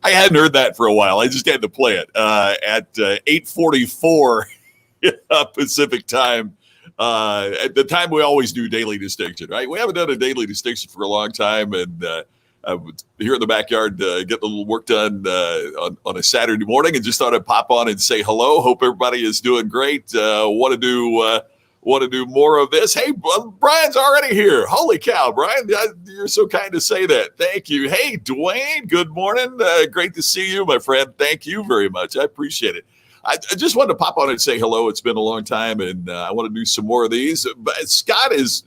I hadn't heard that for a while. I just had to play it at 8:44 Pacific time. At the time we always do Daily Distinction, right? We haven't done a Daily Distinction for a long time, and I was here in the backyard getting a little work done on a Saturday morning, and just thought I'd pop on and say hello. Hope everybody is doing great. Want to do more of this. Hey, Brian's already here. Holy cow, Brian, you're so kind to say that. Thank you. Hey, Dwayne, good morning. Great to see you, my friend. Thank you very much. I appreciate it. I just wanted to pop on and say hello. It's been a long time, and I want to do some more of these. But Scott is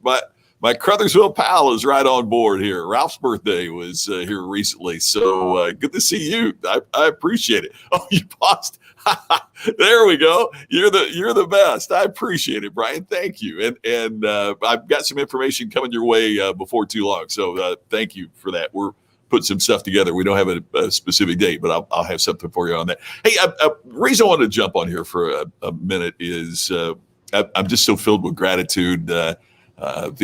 my Crothersville pal is right on board here. Ralph's birthday was here recently, so good to see you. I appreciate it. Oh, you paused. There we go. You're the best. I appreciate it, Brian. Thank you. And I've got some information coming your way before too long. So thank you for that. We're putting some stuff together. We don't have a specific date, but I'll have something for you on that. Hey, the reason I wanted to jump on here for a minute is I'm just so filled with gratitude. The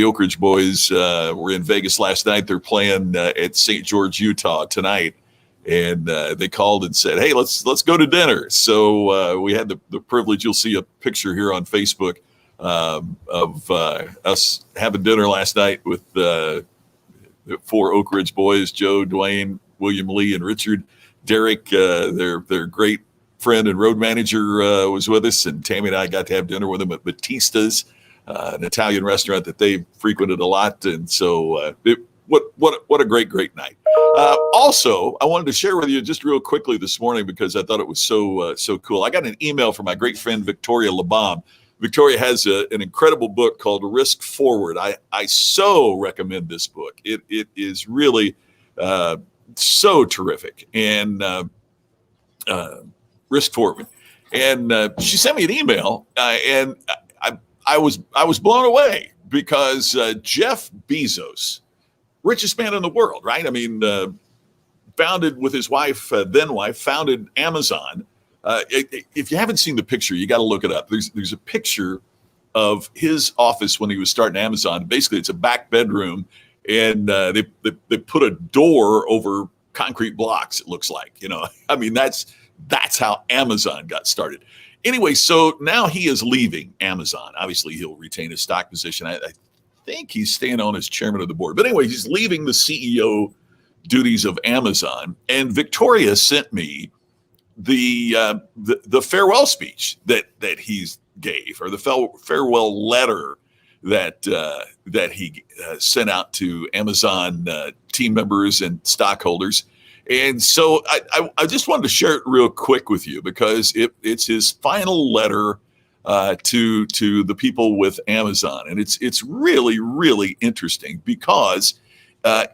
Oak Ridge boys were in Vegas last night. They're playing at St. George, Utah tonight. And they called and said, hey, let's go to dinner. So we had the privilege. You'll see a picture here on Facebook of us having dinner last night with the 4 Oak Ridge boys, Joe, Dwayne, William Lee, and Richard. Derek, their great friend and road manager, was with us. And Tammy and I got to have dinner with them at Batista's, an Italian restaurant that they frequented a lot. And so what a great night. Also, I wanted to share with you just real quickly this morning because I thought it was so cool. I got an email from my great friend Victoria LeBom. Victoria has an incredible book called Risk Forward. I so recommend this book. It is really so terrific, and Risk Forward. And she sent me an email, and I was blown away because Jeff Bezos, richest man in the world, right? I mean, founded with his wife, then wife, founded Amazon. If you haven't seen the picture, you got to look it up. There's a picture of his office when he was starting Amazon. Basically, it's a back bedroom, and they put a door over concrete blocks. It looks like, I mean, that's how Amazon got started. Anyway, so now he is leaving Amazon. Obviously, he'll retain his stock position. I think he's staying on as chairman of the board. But anyway, he's leaving the CEO duties of Amazon. And Victoria sent me the farewell speech that he gave, or the farewell letter that he sent out to Amazon team members and stockholders. And so I just wanted to share it real quick with you because it's his final letter to the people with Amazon. And it's really, really interesting because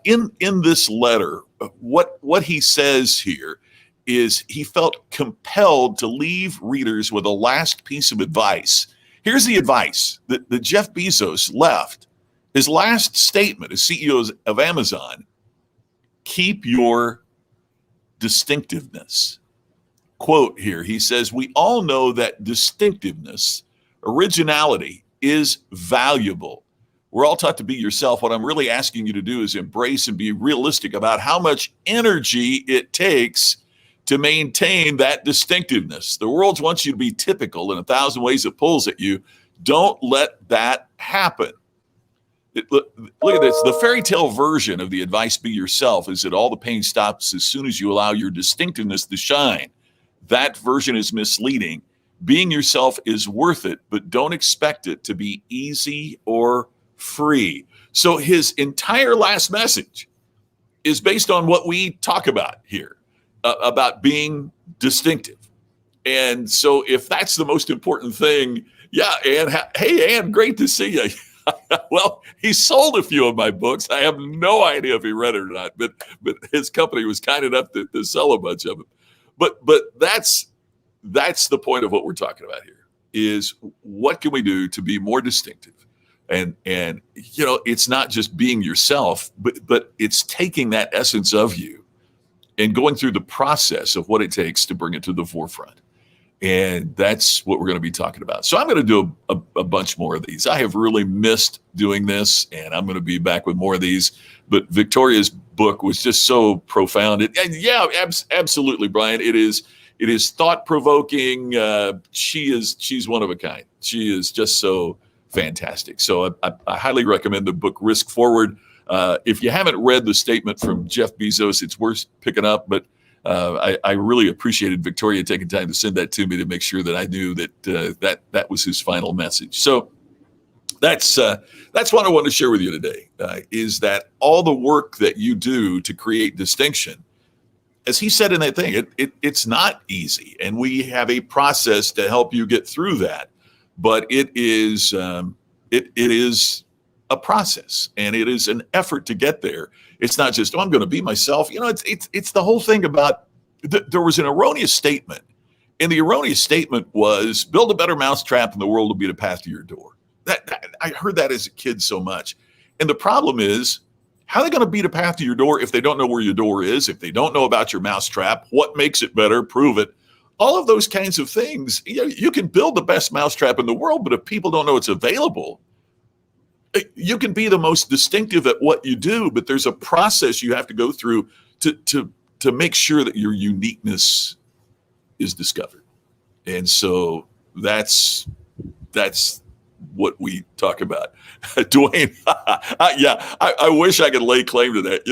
in this letter, what he says here is he felt compelled to leave readers with a last piece of advice. Here's the advice that Jeff Bezos left. His last statement as CEO of Amazon: keep your distinctiveness. Quote here, he says, we all know that distinctiveness, originality is valuable. We're all taught to be yourself. What I'm really asking you to do is embrace and be realistic about how much energy it takes to maintain that distinctiveness. The world wants you to be typical in 1,000 ways it pulls at you. Don't let that happen. Look at this. The fairy tale version of the advice, be yourself, is that all the pain stops as soon as you allow your distinctiveness to shine. That version is misleading. Being yourself is worth it, but don't expect it to be easy or free. So his entire last message is based on what we talk about here, about being distinctive. And so if that's the most important thing, yeah, Ann, hey, Ann, great to see you. Well, he sold a few of my books. I have no idea if he read it or not, but his company was kind enough to sell a bunch of them. But that's the point of what we're talking about here, is what can we do to be more distinctive? And it's not just being yourself, but it's taking that essence of you and going through the process of what it takes to bring it to the forefront. And that's what we're going to be talking about. So I'm going to do a bunch more of these. I have really missed doing this, and I'm going to be back with more of these. But Victoria's book was just so profound. Absolutely, Brian. It is thought provoking. She's one of a kind. She is just so fantastic. So I highly recommend the book Risk Forward. If you haven't read the statement from Jeff Bezos, it's worth picking up. But I really appreciated Victoria taking time to send that to me to make sure that I knew that was his final message. So that's what I want to share with you today, is that all the work that you do to create distinction, as he said in that thing, it's not easy. And we have a process to help you get through that. But it is a process, and it is an effort to get there. It's not just, I'm going to be myself. It's the whole thing about there was an erroneous statement. And the erroneous statement was, build a better mousetrap and the world will be the path to your door. I heard that as a kid so much. And the problem is, how are they going to beat a path to your door if they don't know where your door is, if they don't know about your mousetrap, what makes it better, prove it, all of those kinds of things. You can build the best mousetrap in the world, but if people don't know it's available, you can be the most distinctive at what you do, but there's a process you have to go through to make sure that your uniqueness is discovered. And so that's what we talk about. Dwayne, I wish I could lay claim to that.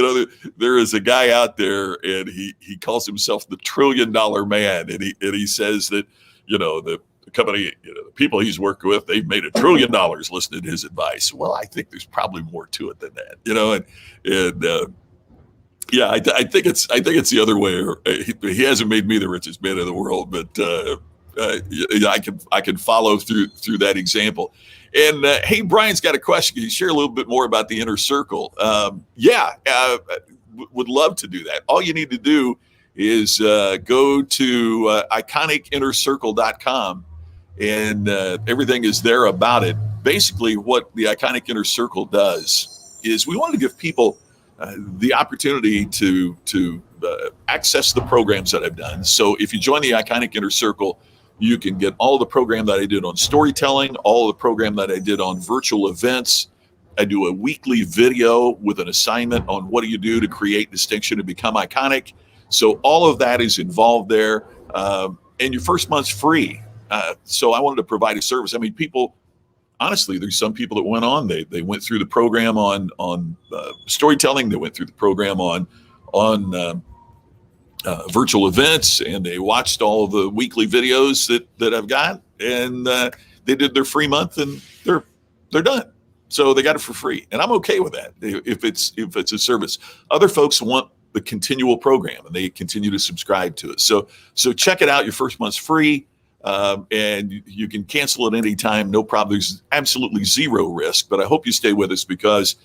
There is a guy out there, and he calls himself the $1 trillion man, and he says that the company, the people he's worked with, they've made $1 trillion listening to his advice. Well, I think there's probably more to it than that, I think it's the other way. He hasn't made me the richest man in the world, but I can follow through that example. And hey, Brian's got a question. Can you share a little bit more about the inner circle? Would love to do that. All you need to do is go to iconicinnercircle.com, and everything is there about it. Basically, what the Iconic Inner Circle does is we want to give people the opportunity to access the programs that I've done. So if you join the Iconic Inner Circle, you can get all the program that I did on storytelling, all the program that I did on virtual events. I do a weekly video with an assignment on what do you do to create distinction and become iconic. So all of that is involved there. And your first month's free. So I wanted to provide a service. I mean, people, honestly, there's some people that went on, they went through the program on storytelling. They went through the program on virtual events, and they watched all of the weekly videos that I've got, and they did their free month, and they're done. So they got it for free, and I'm okay with that if it's a service. Other folks want the continual program, and they continue to subscribe to it. So check it out. Your first month's free, and you can cancel at any time, no problem. There's absolutely zero risk. But I hope you stay with us, because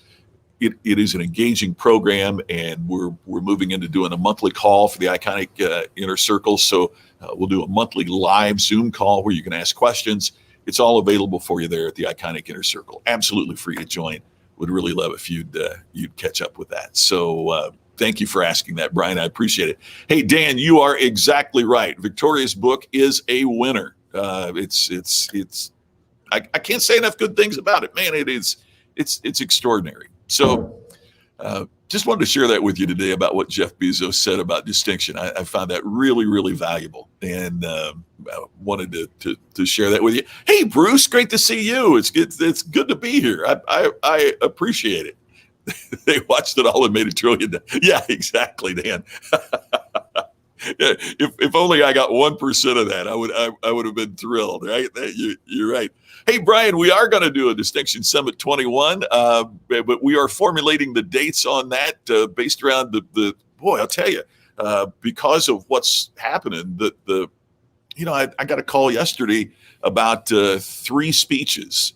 it is an engaging program, and we're moving into doing a monthly call for the Iconic Inner Circle. So we'll do a monthly live Zoom call where you can ask questions. It's all available for you there at the Iconic Inner Circle. Absolutely free to join. Would really love if you'd catch up with that. So thank you for asking that, Brian. I appreciate it. Hey, Dan, you are exactly right. Victoria's book is a winner. I can't say enough good things about it, man. It's extraordinary. So just wanted to share that with you today about what Jeff Bezos said about distinction. I found that really, really valuable, and I wanted to share that with you. Hey, Bruce, great to see you. It's good to be here. I appreciate it. They watched it all and made $1 trillion. Yeah, exactly, Dan. If only I got 1% of that, I would have been thrilled, right? You're right. Hey, Brian, we are going to do a Distinction Summit 21, but we are formulating the dates on that based around the boy, I'll tell you, because of what's happening, I got a call yesterday about 3 speeches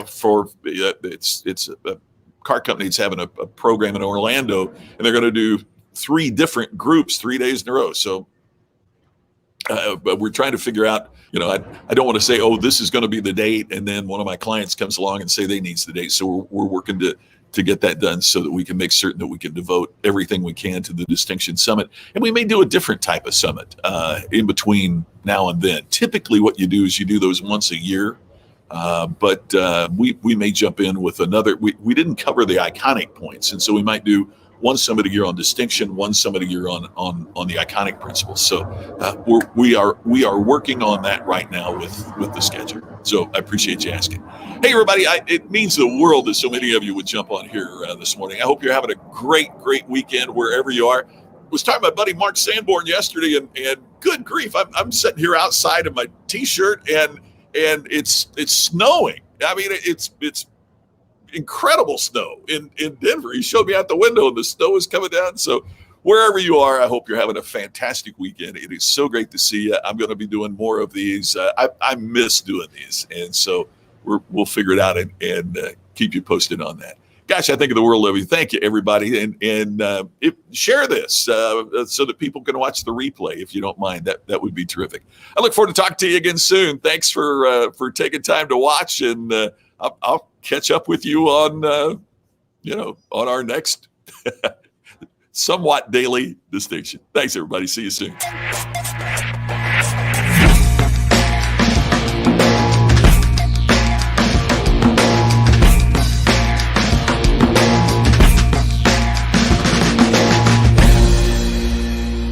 for it's a car company that's having a program in Orlando, and they're going to do 3 different groups 3 days in a row. So But we're trying to figure out, I don't want to say, oh, this is going to be the date, and then one of my clients comes along and say they needs the date. So we're working to get that done so that we can make certain that we can devote everything we can to the Distinction Summit. And we may do a different type of summit in between now and then. Typically, what you do is you do those once a year. But we may jump in with another. We didn't cover the iconic points, and so we might do one summit a year on distinction, one summit a year on the iconic principles. So we are working on that right now with the schedule. So I appreciate you asking. Hey everybody, it means the world that so many of you would jump on here this morning. I hope you're having a great weekend wherever you are. I was talking to my buddy Mark Sanborn yesterday, and good grief, I'm sitting here outside in my t-shirt and it's snowing. I mean, it's incredible snow in Denver. He showed me out the window and the snow is coming down. So wherever you are, I hope you're having a fantastic weekend. It is so great to see you. I'm going to be doing more of these. I miss doing these. And so we'll figure it out and keep you posted on that. Gosh, I think of the world of you. Thank you, everybody. And share this so that people can watch the replay, if you don't mind. That would be terrific. I look forward to talking to you again soon. Thanks for taking time to watch, and I'll catch up with you on on our next somewhat daily distinction. Thanks, everybody. See you soon.